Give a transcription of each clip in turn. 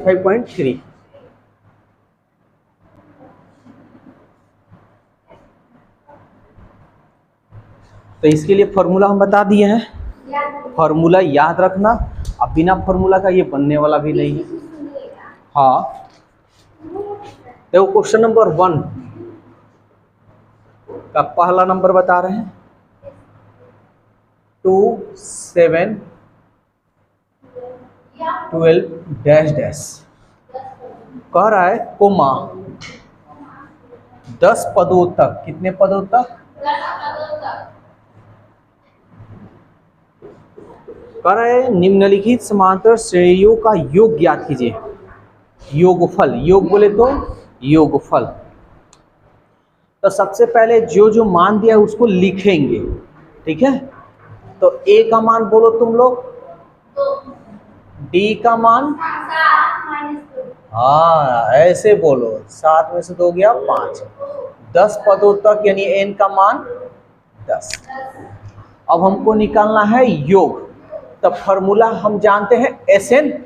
5.3। तो इसके लिए फॉर्मूला हम बता दिए हैं, फॉर्मूला याद रखना। अब बिना फॉर्मूला का ये बनने वाला भी नहीं है। हाँ देखो क्वेश्चन नंबर 1 का पहला नंबर बता रहे हैं 2 7 12 डैश डैश कह रहा है कोमा 10 पदों तक। कितने पदों तक? 10 पदों तक। कह रहा है निम्नलिखित समांतर श्रेणियों का योग ज्ञात कीजिए। योगफल, योग बोले तो योगफल। तो सबसे पहले जो जो मान दिया है उसको लिखेंगे, ठीक है। तो ए का मान बोलो तुम लोग, डी का मान, हाँ ऐसे बोलो, 7 में से 2 गया 5। 10 पदों तक यानी एन का मान 10। अब हमको निकालना है योग। तब फॉर्मूला हम जानते हैं एस एन,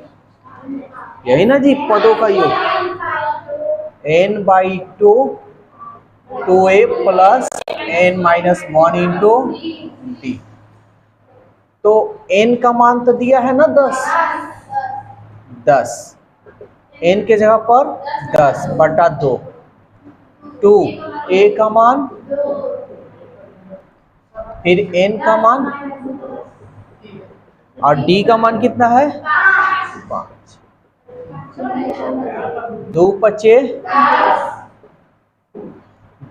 यही ना जी, पदों का योग n/2 2a plus n-1 into D. तो n का मान तो दिया है ना 10, n के जगह पर 10/2। 2 a का मान, फिर n का मान, और d का मान कितना है 5। 2 पचे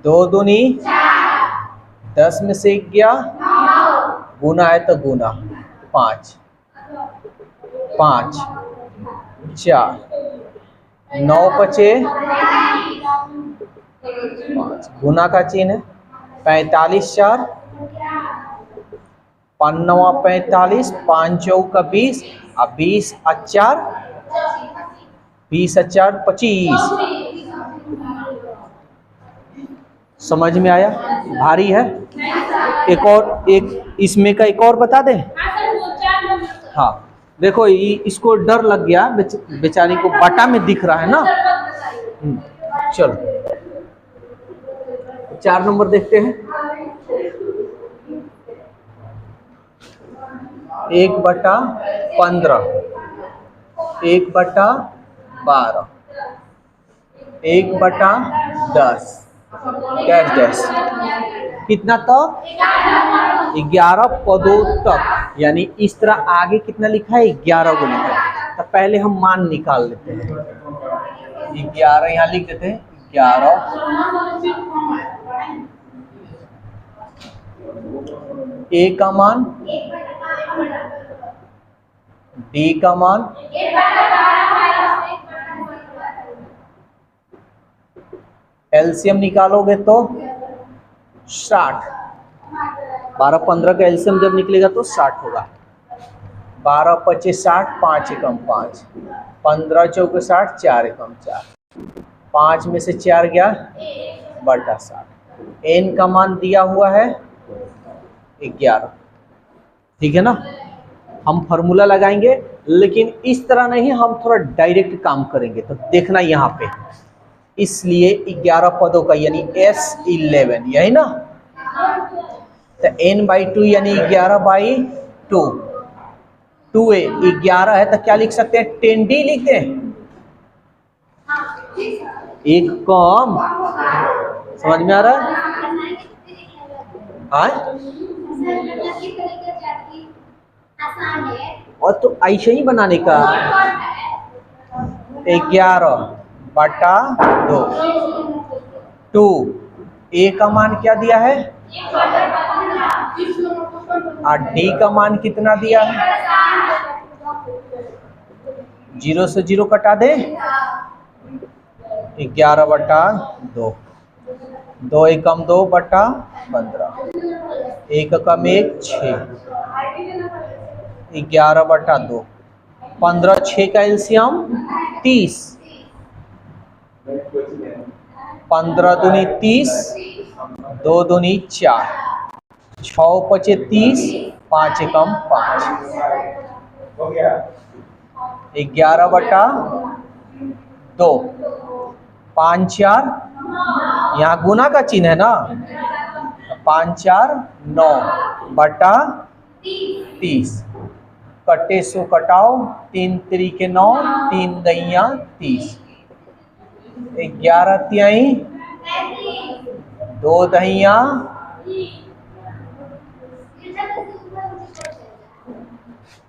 2 दूनी 10 में से 1 गया, गुना है तो गुना 5 5 4 9 पचे 5, गुना का चिन्ह है 45 4 5 45, 5 चौका 20, और 20 4 20 4 25। समझ में आया? भारी है। एक और, एक इसमें का एक और बता दें। हाँ देखो इसको डर लग गया, बेचारी को बटा में दिख रहा है ना। चलो 4 नंबर देखते हैं। 1/15, 1/12, 1/10 डैश डैश कितना तक? 11 पदों तक। यानी इस तरह आगे कितना लिखा है? 11 को लिखा है। तो पहले हम मान निकाल लेते हैं। 11 यहाँ लिख देते हैं। 11 ए का मान, डी का मान, एलसीएम निकालोगे तो 60। 12-15 का एलसीएम जब निकलेगा तो 60 होगा। 12 पचे 60, 5 एकम 5, 15 चौके 60, 4 एकम 4, 5 में से 4 गया बटा 60। एन का मान दिया हुआ है 11, ठीक है ना। हम फार्मूला लगाएंगे, लेकिन इस तरह नहीं, हम थोड़ा डायरेक्ट काम करेंगे। तो देखना यहाँ पे, इसलिए 11 पदों का यानी S11, यही ना। तो n/2 यानी 11/2, 2a 11 है तो क्या लिख सकते हैं? 10d लिख दें। एक कम, समझ में आ रहा है? और तो ऐसे ही बनाने का 11/2। 2 ए का मान क्या दिया है? और डी का मान कितना दिया है? 0 से 0 कटा दे, 11/2, 2 एकम 2/15, 1 कम 1 6, 11/2, 15 6 का एलसीएम 30, 15 दूनी 30, 2 दूनी 4, 6 पचे 30, 5 एकम 5, 11/2 2, 5 4, यहाँ गुना का चिन्ह है ना, 5 4 9 बटा 30, कटे सो कटाओ, 3 3 9, 3 दहिया 30, 11 तिहाई 2 दहिया,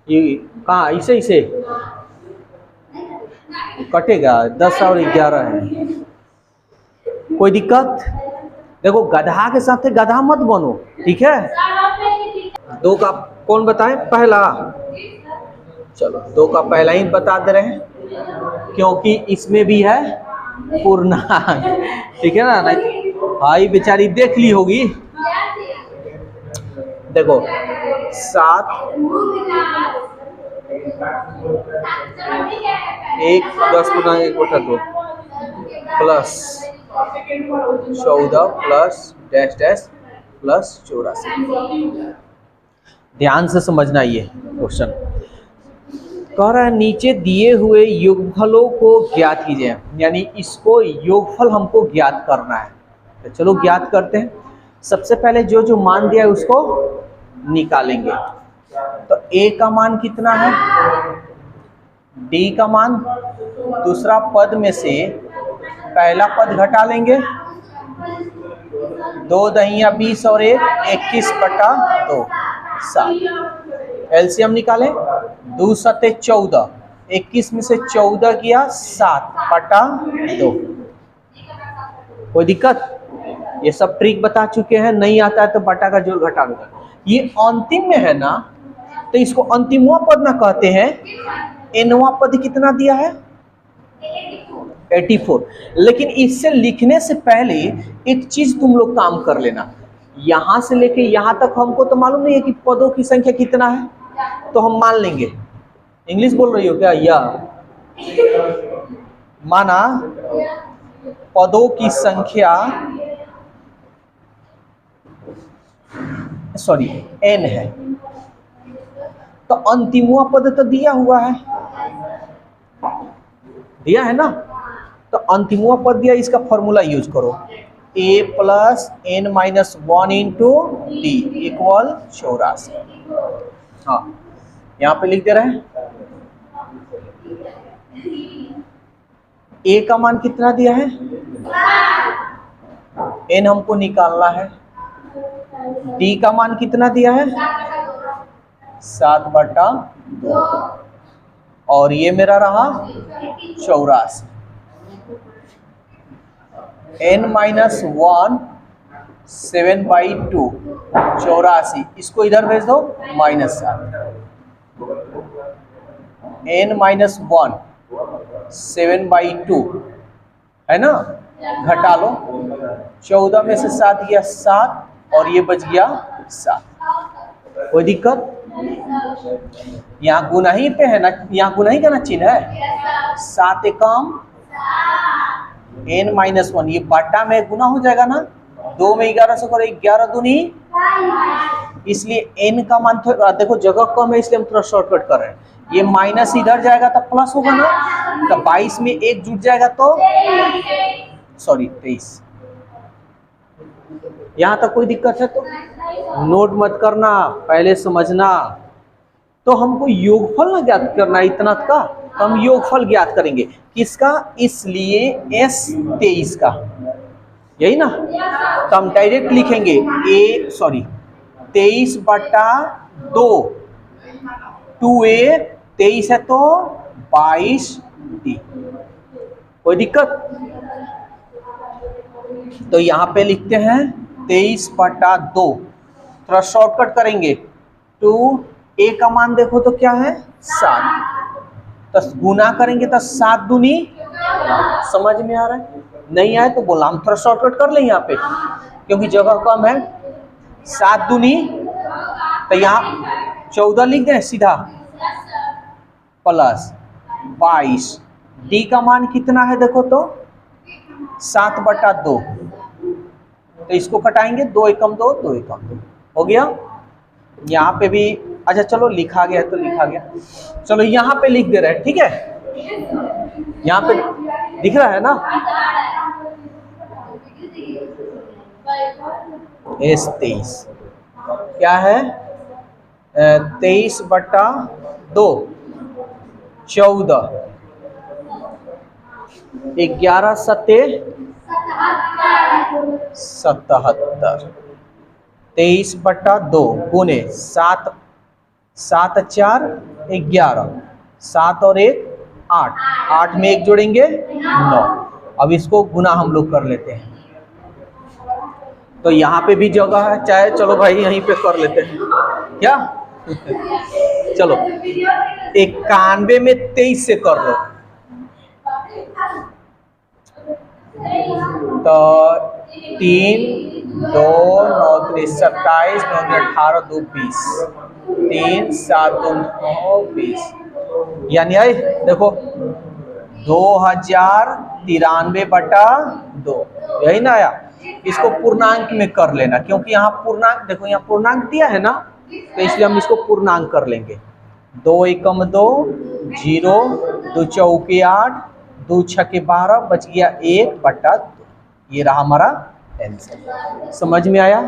ये कहाँ इसे इसे कटेगा, 10 और 11 है, कोई दिक्कत? देखो गधा के साथ गधा मत बनो, ठीक है। 2 का कौन बताए? पहला, चलो 2 का पहला ही बता दे रहे हैं, क्योंकि इसमें भी है पूर्णांक, ठीक है ना। भाई बेचारी देख ली होगी, देखो 7 1 10 गुना 1 बटा 2 plus 14 plus dash dash plus 84। ध्यान से समझना ये क्वेश्चन कह रहा है, नीचे दिए हुए योगफलों को ज्ञात कीजिए, यानी इसको योगफल हमको ज्ञात करना है। तो चलो ज्ञात करते हैं। सबसे पहले जो जो मान दिया है उसको निकालेंगे। तो a का मान कितना है, d का मान, दूसरा पद में से पहला पद घटा लेंगे, 2 दहिया 20 और 1 21 बटा 2 7। एलसीएम निकालें, 2 सते 14, 21 में से 14 किया 7 बटा 2। कोई दिक्कत? ये सब ट्रिक बता चुके हैं, नहीं आता है तो बटा का जोड़ घटा लो। ये अंतिम में है ना, तो इसको अंतिमवा पद ना कहते हैं। एनवा पद कितना दिया है, 84। लेकिन इससे लिखने से पहले एक चीज तुम लोग काम कर लेना, यहां से लेके यहां तक हमको तो मालूम नहीं है कि पदों की संख्या कितना है, तो हम मान लेंगे। इंग्लिश बोल रही हो क्या? या माना पदों की संख्या सॉरी n है, तो अंतिमवा पद तो दिया हुआ है, दिया है ना, तो अंतिमवा पद दिया, इसका फॉर्मूला यूज करो, a plus n minus 1 into D equal 84। हाँ यहाँ पे लिख दे रहे हैं। a का मान कितना दिया है, n हमको निकालना है, d का मान कितना दिया है 7 बटा 2, और ये मेरा रहा 84। n माइनस 1 7/2 84, इसको इधर भेज दो -7। n माइनस 1 7/2 है ना, घटा लो, 14 में से 7 गया 7 और ये बच गया 7। कोई दिक्कत? यहाँ गुना ही पे है ना, यहाँ गुना ही का ना चिन्ह है, 7 एकम n माइनस 1, ये बटा में गुना हो जाएगा ना, 2 में 11 से करो 11 दूनी, इसलिए n का मान देखो जगह कम है इसलिए हम थोड़ा शॉर्टकट कर रहे हैं। ये माइनस इधर जाएगा तो प्लस होगा ना, तो 22 में 1 जुट जाएगा तो सॉरी 23। यहाँ तक कोई दिक्कत है तो नोट मत करना, पहले समझना। तो हमको योगफल ना ज्ञात करना इतना का, तो हम योगफल ज्ञात करेंगे किसका, इसलिए s 23 का, यही ना, तो हम डायरेक्ट लिखेंगे 23 बटा 2, 2a 23 है तो 22d। कोई दिक्कत? तो यहाँ पे लिखते हैं 23 बटा 2, थोड़ा शॉर्टकट करेंगे, 2a का मान देखो तो क्या है 7, तो गुना करेंगे तो 7 दूनी, समझ में आ रहा है? नहीं आए तो बोला, हम थोड़ा शॉर्टकट कर लें यहाँ पे क्योंकि जगह कम है। 7 दूनी, तो यहाँ 14 लिख दें सीधा, प्लस 22, डी का मान कितना है देखो तो 7 बटा 2, तो इसको कटाएंगे, 2 एकम 2, 2 एकम 2 हो गया। यहाँ पे भी अच्छा चलो लिखा गया तो लिखा गया, चलो यहाँ पे लिख दे रहे हैं, ठीक है। यहाँ पे दिख रहा है ना? एस 23 क्या है? 23/2 14, 11 सत्ते 77, 23/2 गुने 7, 7 4 11, 7 और 1 8, 8 में 1 जोड़ेंगे 9। अब इसको गुना हम लोग कर लेते हैं, तो यहाँ पे भी जगह है, चाहे चलो भाई यहीं पे कर लेते हैं क्या? चलो 91 में 23 से कर लो, तो 3 2 9 3 27 9 18 2 20, 3 7 2 9 20, यानी आई देखो 2093/2, यही ना आया। इसको पूर्णांक में कर लेना, क्योंकि यहाँ पूर्णांक देखो, यहाँ पूर्णांक दिया है ना, तो इसलिए हम इसको पूर्णांक कर लेंगे। 2 एकम 2 0, 2 चौके 8, 2 छके 12, बच गया 1/2। ये रहा हमारा आंसर। समझ में आया?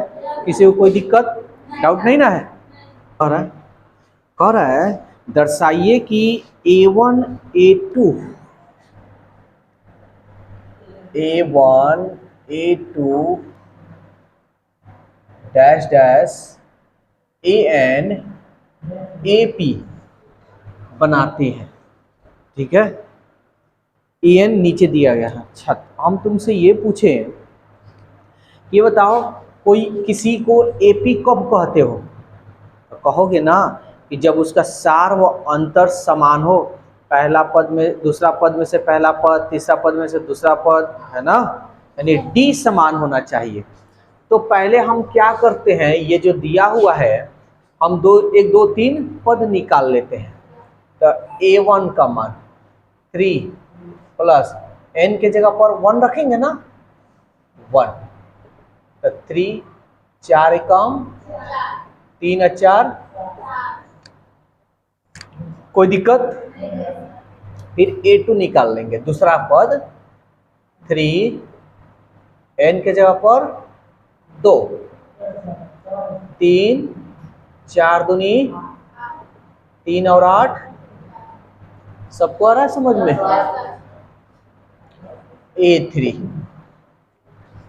किसी को कोई दिक्कत डाउट नहीं ना है? कह रहा है दर्शाइए कि A1 A2 dash dash AN AP बनाते हैं। ठीक है, AN नीचे दिया गया है। अच्छा, हम तुमसे ये पूछें, ये बताओ कोई किसी को AP कब कहते हो? तो कहोगे ना कि जब उसका सार व अंतर समान हो, पहला पद में दूसरा पद में से पहला पद, तीसरा पद में से दूसरा पद, है ना, यानी D समान होना चाहिए। तो पहले हम क्या करते हैं, ये जो दिया हुआ है हम 1 2 3 पद निकाल लेते हैं। तो A1 का मान 3 प्लस N के जगह पर 1 रखेंगे ना, 1, तो 3 4 एकम 3 4, कोई दिक्कत? फिर A2 निकाल लेंगे, दूसरा पद 3 N के जगह पर 2, 3 4 दूनी 3 और 8, सबको आ रहा है समझ में? A3,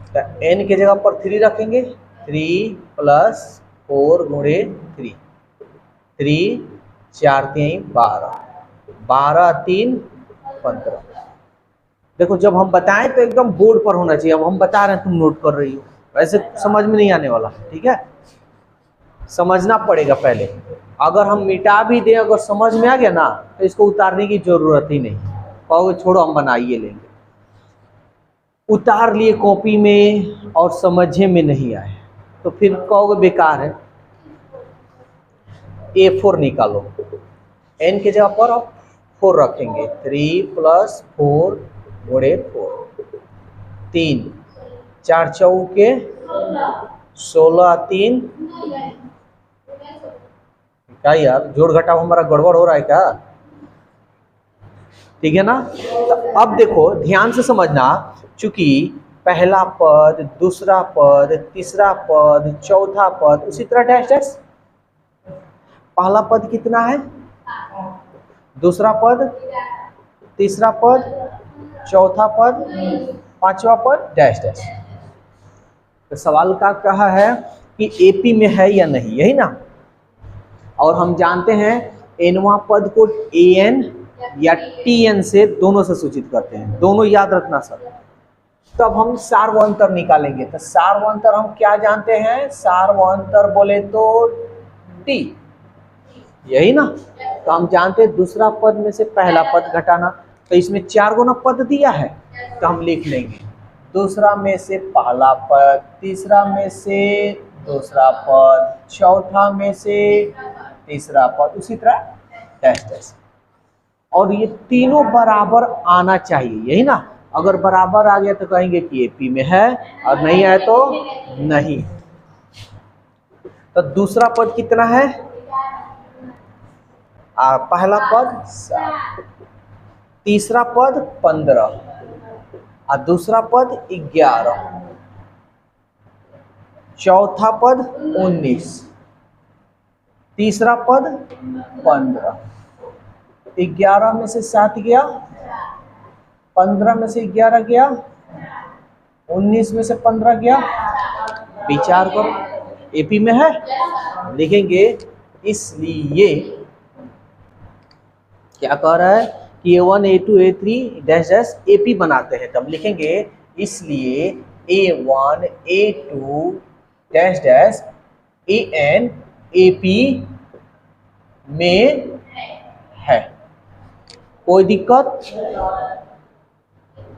तो N के जगह पर 3 रखेंगे, 3 प्लस 4 गुणे 3, 3 4 3 12, 12 3 15। देखो जब हम बताएं तो एकदम बोर्ड पर होना चाहिए। अब हम बता रहे हैं, तुम नोट कर रही हो, वैसे समझ में नहीं आने वाला। ठीक है, समझना पड़ेगा पहले। अगर हम मिटा भी दें, अगर समझ में आ गया ना, तो इसको उतारने की जरूरत ही नहीं। कहोगे छोड़ो हम बनाइए लेंगे। उतार लिए कॉपी में और समझे में नहीं आए तो फिर कहोगे बेकार है। A4 निकालो, N के जगह पर आप 4 रखेंगे, 3 प्लस 4 गुणे 4, 3 4 चौके 16 3, क्या यार जोड़ घटाव हमारा गड़बड़ हो रहा है क्या? ठीक है ना? तो अब देखो ध्यान से समझना, चूंकि पहला पद, दूसरा पद, तीसरा पद, चौथा पद, उसी तरह डैश डैश। पहला पद कितना है, दूसरा पद, तीसरा पद, चौथा पद, पांचवा पद, डैश डैश। तो सवाल का कहा है कि AP में है या नहीं, यही ना? और हम जानते हैं nवां पद को AN या TN से दोनों से सूचित करते हैं, दोनों याद रखना सर। तब हम सार्वंतर निकालेंगे। तो सार्वंतर हम क्या जानते हैं, सार्वंतर बोले तो T, यही ना? तो हम जानते हैं दूसरा पद में से पहला पद घटाना। तो इसमें 4 गुना पद दिया है, तो हम लिख लेंगे दूसरा में से पहला पद, तीसरा में से दूसरा पद, चौथा में से तीसरा पद, उसी तरह डैश डैश। और ये तीनों बराबर आना चाहिए, यही ना? अगर बराबर आ गया तो कहेंगे कि AP में है, और नहीं आए तो नहीं। तो दूसरा पद कितना है, पहला पद 7, तीसरा पद 15, और दूसरा पद 11, चौथा पद 19, तीसरा पद 15। 11 में से 7 गया, 15 में से 11 गया, 19 में से 15 गया। विचार करो, एपी में है, लिखेंगे इसलिए क्या कह रहा है कि A1 A2 A3 dash dash AP बनाते हैं, तब लिखेंगे इसलिए A1 A2 dash dash AN AP में है। कोई दिक्कत?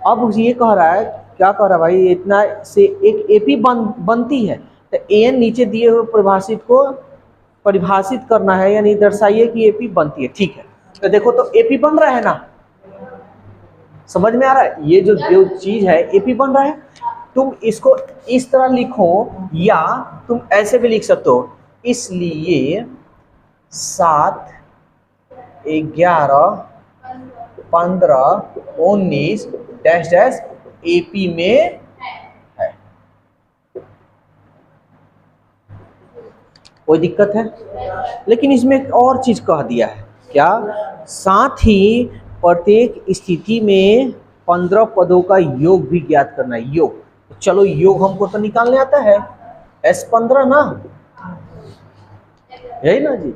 अब ये कह रहा है, क्या कह रहा है भाई, इतना से एक एपी बनती है, तो एन नीचे दिए हुए परिभाषित को परिभाषित करना है, यानी दर्शाइए कि एपी बनती है। ठीक है, तो देखो तो एपी बन रहा है ना, समझ में आ रहा है? ये जो चीज है एपी बन रहा है। तुम इसको इस तरह लिखो या तुम ऐसे भी लिख सकते हो, इसलिए 7 11 15 19 डैश डैश एपी में है। कोई दिक्कत है? लेकिन इसमें एक और चीज कह दिया है, क्या? साथ ही प्रत्येक स्थिति में 15 पदों का योग भी ज्ञात करना है। योग, चलो योग हमको तो निकालने आता है, S15 ना, यही ना जी।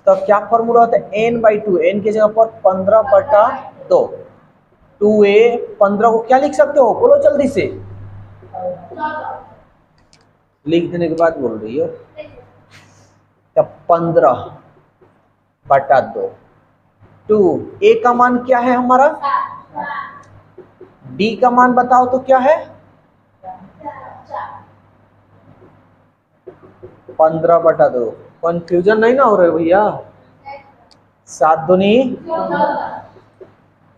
तो क्या फॉर्मूला होता है? n/2, n की जगह पर 15/2, 2a 15 को क्या लिख सकते हो, बोलो जल्दी से, लिख देने के बाद बोल रही हो। तो 15/2, 2 a का मान क्या है हमारा, d का मान बताओ तो क्या है, 15/2। कंफ्यूजन नहीं ना हो रहे भैया? 7 दूनी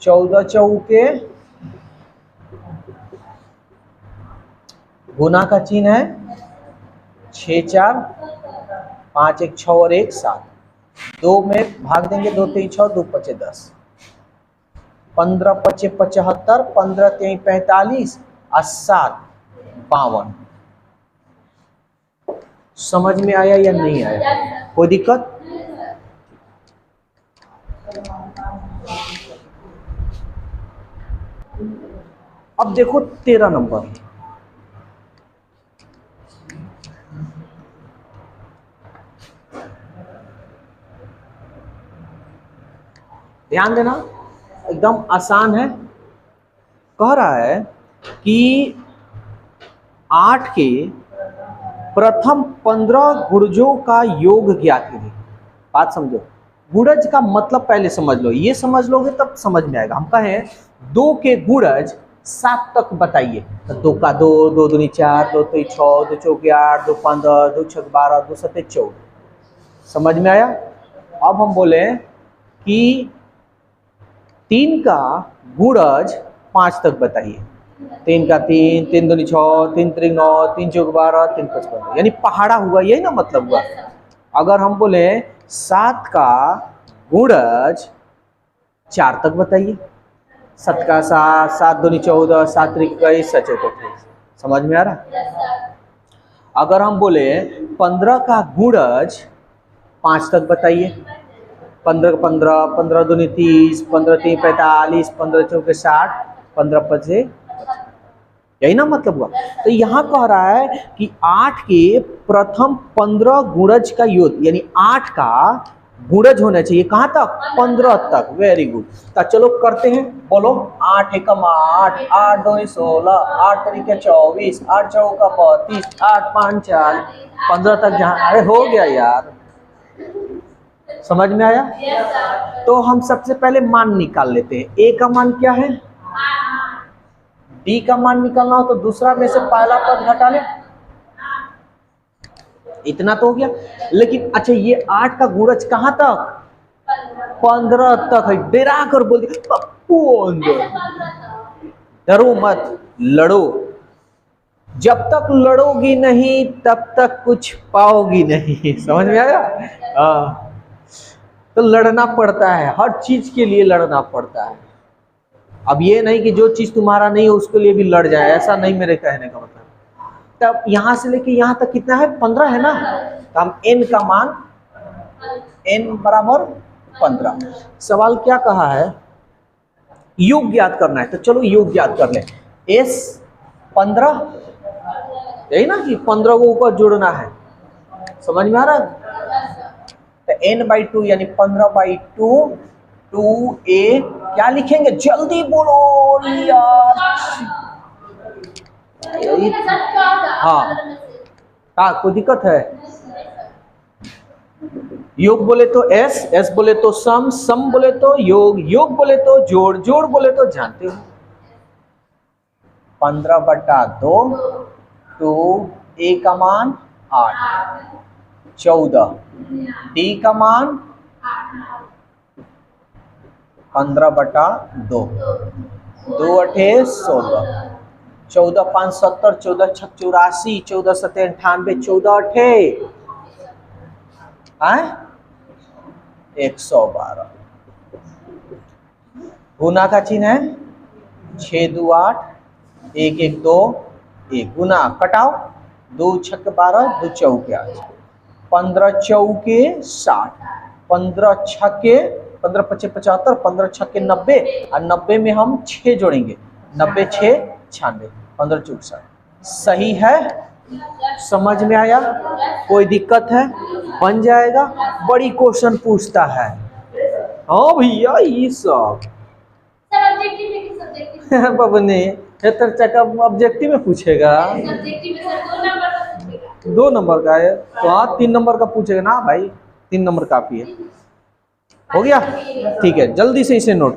14 चौके, गुना का चिन्ह है, 6 4 5 1 6 और 1 7, 2 में भाग देंगे, 2 3 6 2 5 10, 15 5 75, 15 3 45 और 7 52। समझ में आया या नहीं आया? कोई दिक्कत? अब देखो 13 नंबर, ध्यान देना, एकदम आसान है। कह रहा है कि 8 के प्रथम 15 गुणजों का योग ज्ञात कीजिए। बात समझो, गुणज का मतलब पहले समझ लो, ये समझ लोगे तब समझ में आएगा। हम कहें 2 के गुणज 7 तक बताइए, तो 2 का 2, 2 दूनी 4, 2 3 6, 2 चौके 8, 2 15, 2 6 12, 2 7 14। समझ में आया? अब हम बोले कि 3 का गुणज 5 तक बताइए, 3 का 3, 3 दूनी 6, 3 3 9, 3 चौके 12, 3 5 15, यानी पहाड़ा हुआ, यही ना मतलब हुआ। अगर हम बोले 7 का गुणज 4 तक बताइए, 7 का 7, 7 दूनी 14, 7 3 21, 7 चौके 28। समझ में आ रहा? अगर हम बोले 15 का गुणज 5 तक बताइए, 15 15, 15 दूनी 30, 15 3 45, 15 चौके 60, 15 5, यही ना मतलब हुआ। तो यहाँ कह रहा है कि 8 के प्रथम 15 गुणज का योग, यानी 8 का गुणज होना चाहिए कहाँ तक, 15 तक। Very good. तो चलो करते हैं, बोलो 8 एकम 8, 8 दूनी 16, 8 तरीके 24, 8 चौका 32, 8 5 40, 15 तक जहाँ, अरे हो गया यार, समझ में आया? तो हम सबसे पहले मान निकाल लेते हैं। ए का मान क्या है, डी का मान निकालना हो तो दूसरा में से पहला पद घटा ले, इतना तो हो गया। लेकिन अच्छा ये 8 का गुणज कहां तक, 15 तक है। डरा कर बोल दिया पप्पू, डरो मत, लड़ो, जब तक लड़ोगी नहीं तब तक कुछ पाओगी नहीं। समझ में आया? तो लड़ना पड़ता है, हर चीज के लिए लड़ना पड़ता है। अब ये नहीं कि जो चीज तुम्हारा नहीं है उसके लिए भी लड़ जाए, ऐसा नहीं मेरे कहने का मतलब। तब यहां से लेके यहां तक कितना है, 15 है ना, तो हम n का मान n बराबर 15। सवाल क्या कहा है, योग ज्ञात करना है, तो चलो योग ज्ञात कर ले। s 15, यही ना कि 15 को ऊपर जोड़ना है, समझ में आ रहा है। तो n/2 यानी 15/2 2a क्या लिखेंगे, जल्दी बोलो यार। हाँ कोई दिक्कत है, योग बोले तो s, s बोले तो सम, सम बोले तो योग, योग बोले तो जोड़, जोड़ बोले तो जानते हो। 15/2 तो a का मान 8, 14, d का मान 15/2, 2 अठे 16, 14 5 70, 14 6 84, 14 7 98, 14 अठे 112। गुना का चिन्ह है, 6 2 8, 1 1 2 1, गुना कटाओ, 2 6 12, 2 चौके 8, 15 चौके 60, 15 छक्के 15 पच्चे 75, 15 छक्के 90, और 90 में हम 6 जोड़ेंगे, 90 6 96, 15 चौक 60। सही है, समझ में आया, कोई दिक्कत है, बन जाएगा। बड़ी क्वेश्चन पूछता है, हाँ भैया ये सब बबने ऑब्जेक्टिव में पूछेगा, 2 नंबर का है तो हाँ 3 नंबर का पूछेगा ना भाई, 3 नंबर काफी है। हो गया, ठीक है, जल्दी से इसे नोट